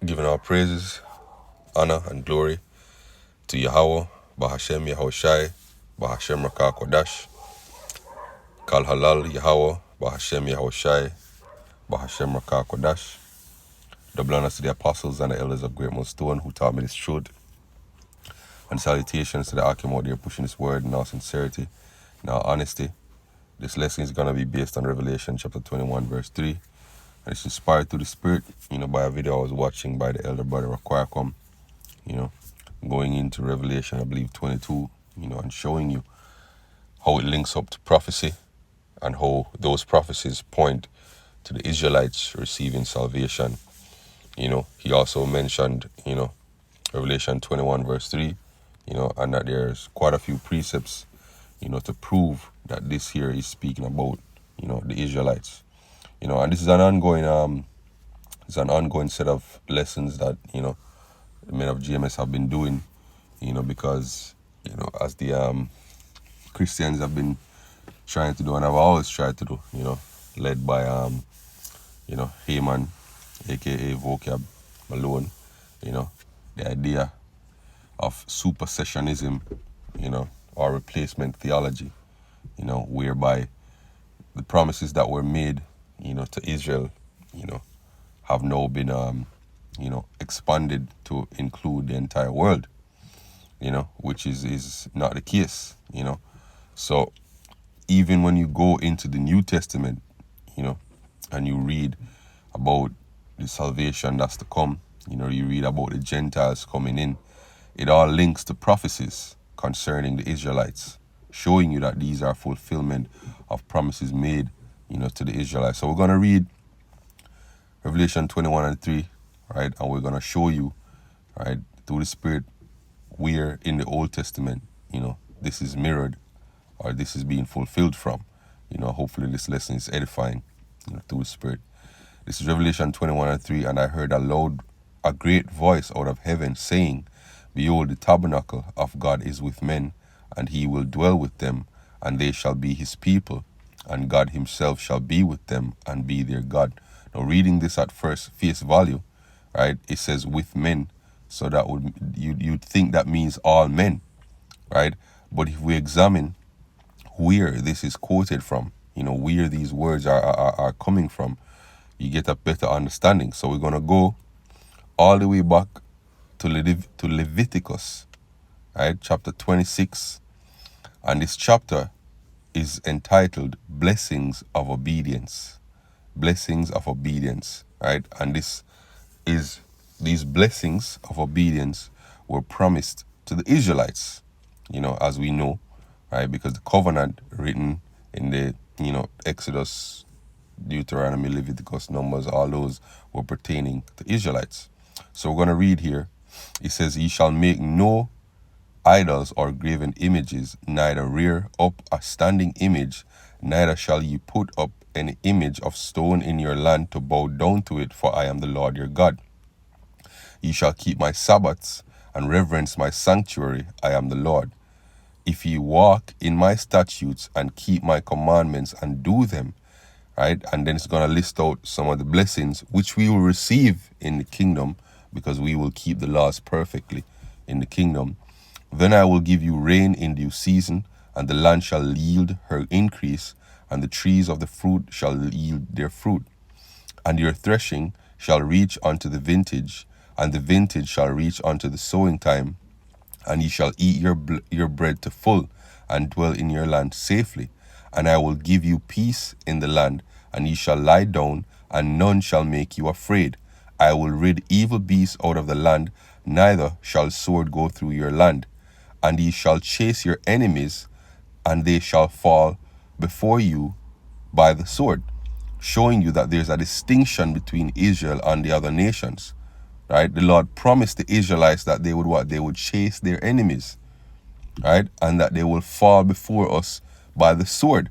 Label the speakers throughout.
Speaker 1: Giving our praises, honor, and glory to Yahweh, Bahashem Yahushai, Bahashem Rakah Kodash, Kal Halal Yahweh, Bahashem Yahushai, Bahashem Rakah Kodash. Double honors to the apostles and the elders of Great Millstone who taught me this truth. And salutations to the Akim out there pushing this word in all sincerity, in all honesty. This lesson is going to be based on Revelation chapter 21, verse 3. And it's inspired through the Spirit, by a video I was watching by the elder brother Raquacom, going into Revelation, I believe, 22, and showing you how it links up to prophecy and how those prophecies point to the Israelites receiving salvation. He also mentioned, Revelation 21, verse 3, and that there's quite a few precepts, to prove that this here is speaking about, the Israelites. And this is an ongoing set of lessons that, the men of GMS have been doing, because, as the Christians have been trying to do, and I've always tried to do, led by, Heyman, aka Vocab Malone, the idea of supersessionism, or replacement theology, whereby the promises that were made, to Israel, have now been, expanded to include the entire world, which is not the case, So even when you go into the New Testament, and you read about the salvation that's to come, you read about the Gentiles coming in, it all links to prophecies concerning the Israelites, showing you that these are fulfillment of promises made, to the Israelites. So we're going to read Revelation 21 and 3, right? And we're going to show you, right, through the Spirit, where in the Old Testament, this is mirrored or this is being fulfilled from. Hopefully this lesson is edifying, through the Spirit. This is Revelation 21 and 3, and I heard a great voice out of heaven saying, Behold, the tabernacle of God is with men, and he will dwell with them, and they shall be his people, and God himself shall be with them and be their God. Now, reading this at first face value, right, it says with men, so that you'd think that means all men, right? But if we examine where this is quoted from, where these words are coming from, you get a better understanding. So we're going to go all the way back to Leviticus, right, chapter 26, and this chapter is entitled Blessings of Obedience. Blessings of Obedience, right? And these blessings of obedience were promised to the Israelites, as we know, right? Because the covenant written in the, Exodus, Deuteronomy, Leviticus, Numbers, all those were pertaining to Israelites. So we're going to read here. It says, Ye shall make no idols or graven images, neither rear up a standing image, neither shall ye put up any image of stone in your land to bow down to it, for I am the Lord your God. Ye shall keep my Sabbaths and reverence my sanctuary, I am the Lord. If ye walk in my statutes and keep my commandments and do them, right? And then it's going to list out some of the blessings which we will receive in the kingdom, because we will keep the laws perfectly in the kingdom. Then I will give you rain in due season, and the land shall yield her increase, and the trees of the fruit shall yield their fruit. And your threshing shall reach unto the vintage, and the vintage shall reach unto the sowing time, and ye shall eat your bread to full, and dwell in your land safely. And I will give you peace in the land, and ye shall lie down, and none shall make you afraid. I will rid evil beasts out of the land, neither shall sword go through your land. And ye shall chase your enemies, and they shall fall before you by the sword, showing you that there's a distinction between Israel and the other nations, right? The Lord promised the Israelites that they would what? They would chase their enemies, right? And that they will fall before us by the sword,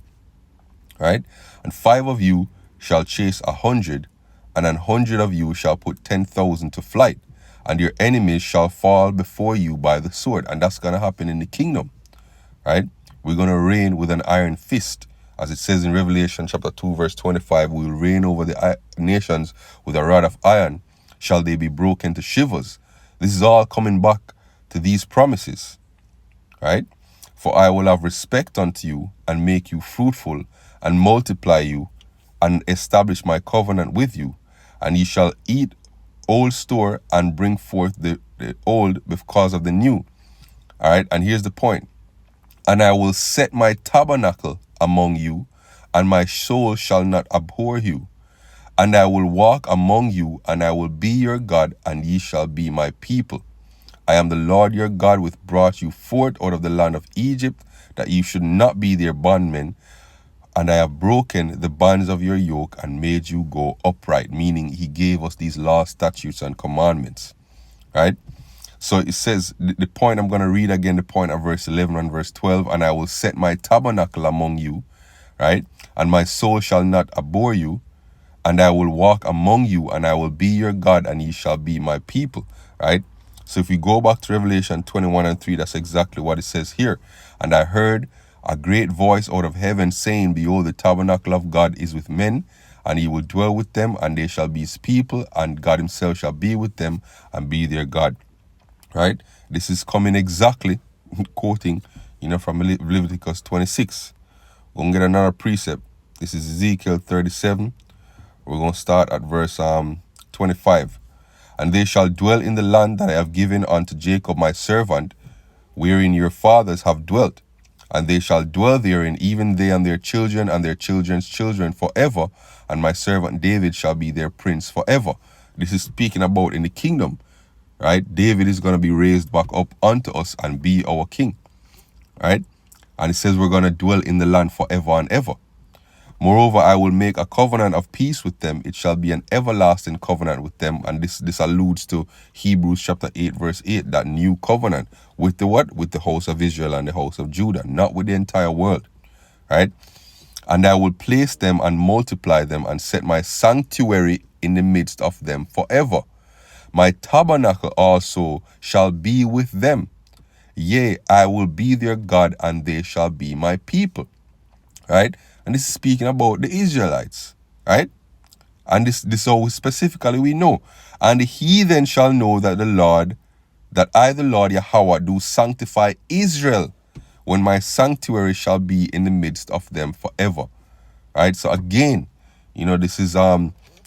Speaker 1: right? And 5 of you shall chase 100, and 100 of you shall put 10,000 to flight, and your enemies shall fall before you by the sword. And that's going to happen in the kingdom, right? We're going to reign with an iron fist. As it says in Revelation chapter 2, verse 25, we will reign over the nations with a rod of iron. shall they be broken to shivers. This is all coming back to these promises, right? For I will have respect unto you, and make you fruitful, and multiply you, and establish my covenant with you. And ye shall eat old store, and bring forth the old because of the new. All right, and here's the point. And I will set my tabernacle among you, and my soul shall not abhor you. And I will walk among you, and I will be your God, and ye shall be my people. I am the Lord your God, which brought you forth out of the land of Egypt, that you should not be their bondmen. And I have broken the bands of your yoke, and made you go upright, meaning he gave us these laws, statutes, and commandments, right? So it says, the point I'm going to read again, the point of verse 11 and verse 12, and I will set my tabernacle among you, right? And my soul shall not abhor you, and I will walk among you, and I will be your God, and ye shall be my people, right? So if we go back to Revelation 21 and 3, that's exactly what it says here. And I heard a great voice out of heaven saying, behold, the tabernacle of God is with men, and he will dwell with them, and they shall be his people, and God himself shall be with them, and be their God. Right? This is coming exactly, quoting, from Leviticus 26. We're going to get another precept. This is Ezekiel 37. We're going to start at verse 25. And they shall dwell in the land that I have given unto Jacob my servant, wherein your fathers have dwelt. And they shall dwell therein, even they and their children and their children's children forever. And my servant David shall be their prince forever. This is speaking about in the kingdom. Right? David is going to be raised back up unto us and be our king. Right? And it says we're going to dwell in the land forever and ever. Moreover, I will make a covenant of peace with them. It shall be an everlasting covenant with them. And this alludes to Hebrews chapter 8, verse 8, that new covenant with the what? With the house of Israel and the house of Judah, not with the entire world. Right? And I will place them and multiply them, and set my sanctuary in the midst of them forever. My tabernacle also shall be with them. Yea, I will be their God, and they shall be my people. Right? And this is speaking about the Israelites. Right? And this always specifically we know. And the heathen shall know that I, the Lord Yahweh, do sanctify Israel, when my sanctuary shall be in the midst of them forever. Right? So again, this is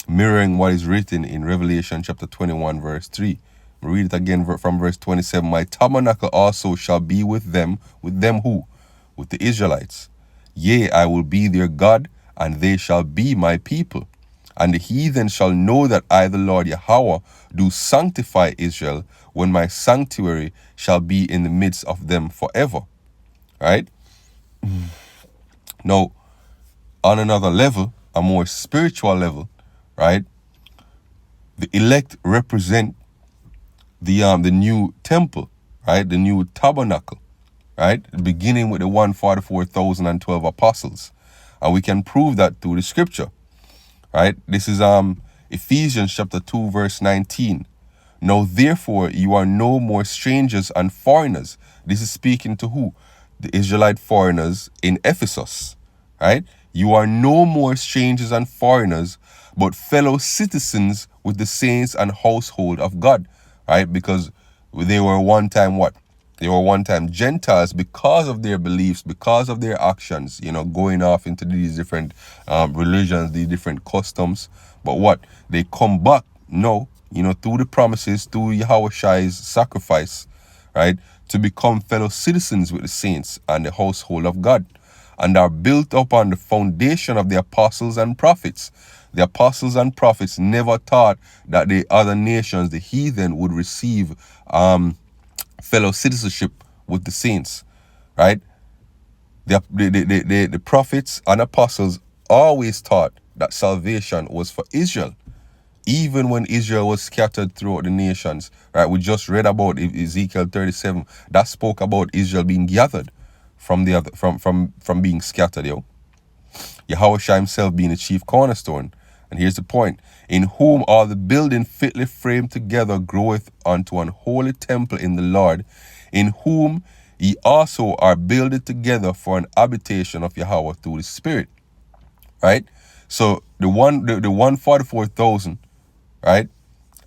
Speaker 1: mirroring what is written in Revelation chapter 21, verse 3. We read it again from verse 27. My tabernacle also shall be with them. With them who? With the Israelites. Yea, I will be their God, and they shall be my people. And the heathen shall know that I, the Lord Yahweh, do sanctify Israel, when my sanctuary shall be in the midst of them forever. Right? Now, on another level, a more spiritual level, right? The elect represent the new temple, right? The new tabernacle, right? Beginning with the 144,012 apostles. And we can prove that through the scripture, right? This is Ephesians chapter 2, verse 19. Now, therefore, you are no more strangers and foreigners. This is speaking to who? The Israelite foreigners in Ephesus, right? You are no more strangers and foreigners, but fellow citizens with the saints and household of God, right? Because they were one time what? They were one time Gentiles because of their beliefs, because of their actions, going off into these different religions, these different customs. But what? They come back, through the promises, through Yahushai's sacrifice, right? To become fellow citizens with the saints and the household of God, and are built up on the foundation of the apostles and prophets. The apostles and prophets never taught that the other nations, the heathen, would receive fellow citizenship with the saints, right? The prophets and apostles always taught that salvation was for Israel, even when Israel was scattered throughout the nations, right? We just read about Ezekiel 37 that spoke about Israel being gathered from the other, from being scattered, Yahushua himself being the chief cornerstone. And here's the point: in whom all the building fitly framed together groweth unto an holy temple in the Lord, in whom ye also are builded together for an habitation of Yahweh through the Spirit. Right? So the 144,000, right?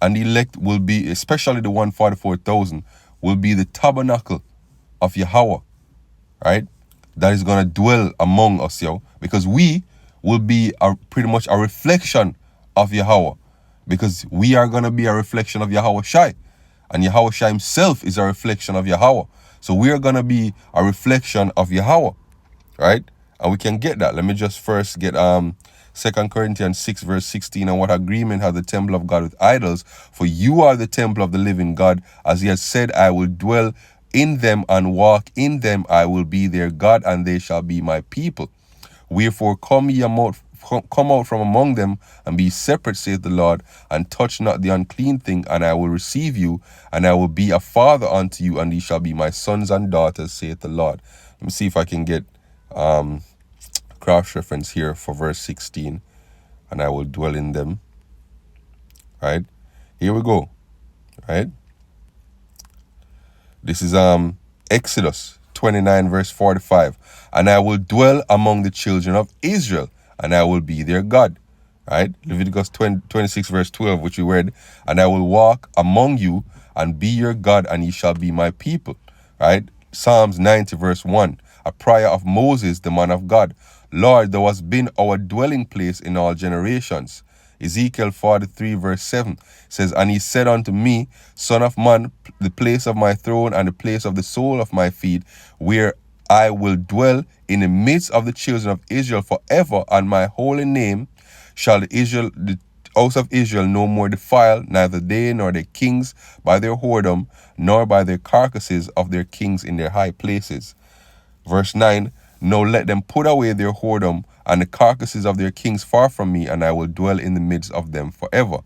Speaker 1: And the elect will be, especially the 144,000, will be the tabernacle of Yahweh, right? That is going to dwell among us, yo. Because we will be pretty much a reflection of Yahweh. Because we are going to be a reflection of Yahweh Shai. And Yahweh Shai himself is a reflection of Yahweh. So we are going to be a reflection of Yahweh, right? And we can get that. Let me just first get 2 Corinthians 6 verse 16. And what agreement has the temple of God with idols? For you are the temple of the living God. As he has said, I will dwell in them and walk in them. I will be their God, and they shall be my people. Wherefore come out from among them, and be separate, saith the Lord, and touch not the unclean thing, and I will receive you, and I will be a father unto you, and ye shall be my sons and daughters, saith the Lord. Let me see if I can get cross reference here for verse 16. And I will dwell in them. Right? Here we go. Right? This is Exodus 29 verse 45. And I will dwell among the children of Israel, and I will be their God. Right? Leviticus 26 verse 12, which we read. And I will walk among you and be your God, and ye shall be my people. Right? Psalms 90 verse 1. A prayer of Moses, the man of God. Lord, thou hast been our dwelling place in all generations. Ezekiel 43 verse 7 says, and he said unto me, Son of man, the place of my throne and the place of the sole of my feet, where I will dwell in the midst of the children of Israel forever, and my holy name shall the house of Israel no more defile, neither they nor their kings by their whoredom, nor by their carcasses of their kings in their high places. Verse 9, no, let them put away their whoredom and the carcasses of their kings far from me, and I will dwell in the midst of them forever.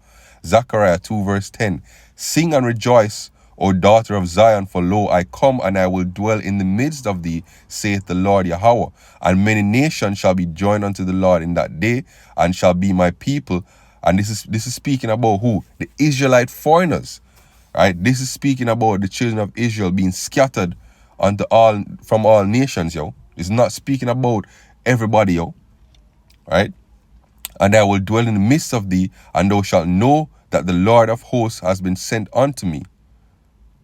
Speaker 1: Zechariah 2 verse 10, sing and rejoice, O daughter of Zion, for lo, I come, and I will dwell in the midst of thee, saith the Lord Yahweh. And many nations shall be joined unto the Lord in that day, and shall be my people. And this is speaking about who? The Israelite foreigners. Right? This is speaking about the children of Israel being scattered from all nations, yo. It's not speaking about everybody, yo. Right? And I will dwell in the midst of thee, and thou shalt know that the Lord of hosts has been sent unto me,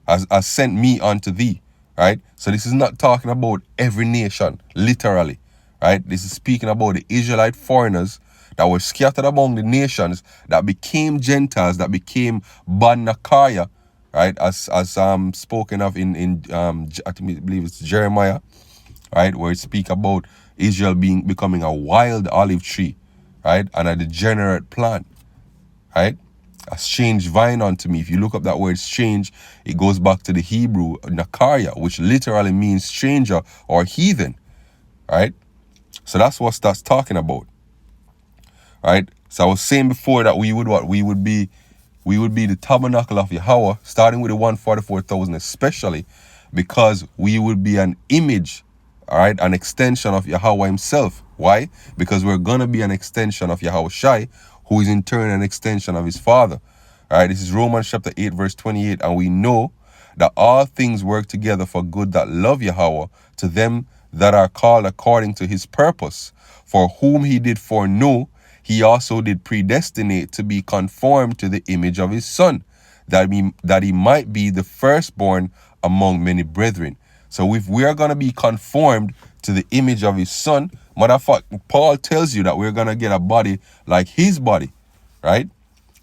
Speaker 1: has sent me unto thee. Right? So this is not talking about every nation, literally. Right? This is speaking about the Israelite foreigners that were scattered among the nations, that became Gentiles, that became Ban-Nakaya, right? As spoken of in I believe it's Jeremiah, right, where it speak about Israel becoming a wild olive tree, right, and a degenerate plant, right? A strange vine unto me. If you look up that word strange, it goes back to the Hebrew Nakaya, which literally means stranger or heathen, right? So that's what that's talking about, right? So I was saying before that we would be the tabernacle of Yahweh, starting with the 144,000 especially, because we would be an image, all right, an extension of Yahweh himself. Why? Because we're going to be an extension of Yahweh Shai, who is in turn an extension of his Father. All right, this is Romans chapter 8, verse 28, and we know that all things work together for good that love Yahweh, to them that are called according to his purpose, for whom he did foreknow, he also did predestinate to be conformed to the image of his Son, that he might be the firstborn among many brethren. So if we are going to be conformed to the image of his Son, motherfucker, Paul tells you that we're going to get a body like his body, right?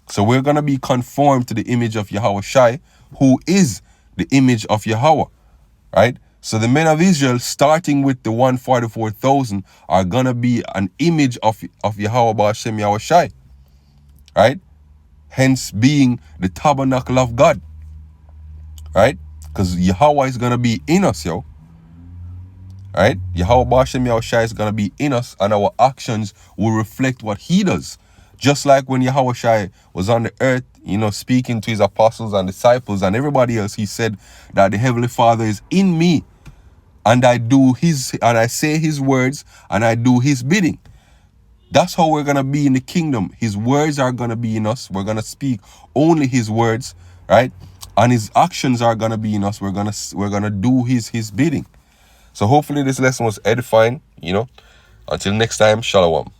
Speaker 1: So we're going to be conformed to the image of Yahweh Shai, who is the image of Yahweh, right? So the men of Israel, starting with the 144,000, are going to be an image of Yahweh Ba'ashem Yahweh Shai, right? Hence being the tabernacle of God, right? Because Yahweh is going to be in us, yo. Right? Yahweh Ba'ashem Yahweh Shai is going to be in us, and our actions will reflect what he does. Just like when Yahweh Shai was on the earth, you know, speaking to his apostles and disciples and everybody else, he said that the Heavenly Father is in me, and I say his words, and I do his bidding. That's how we're going to be in the kingdom. His words are going to be in us. We're going to speak only his words, right? And his actions are going to be in us. We're going to do his bidding. So hopefully this lesson was edifying, you know. Until next time, shalom.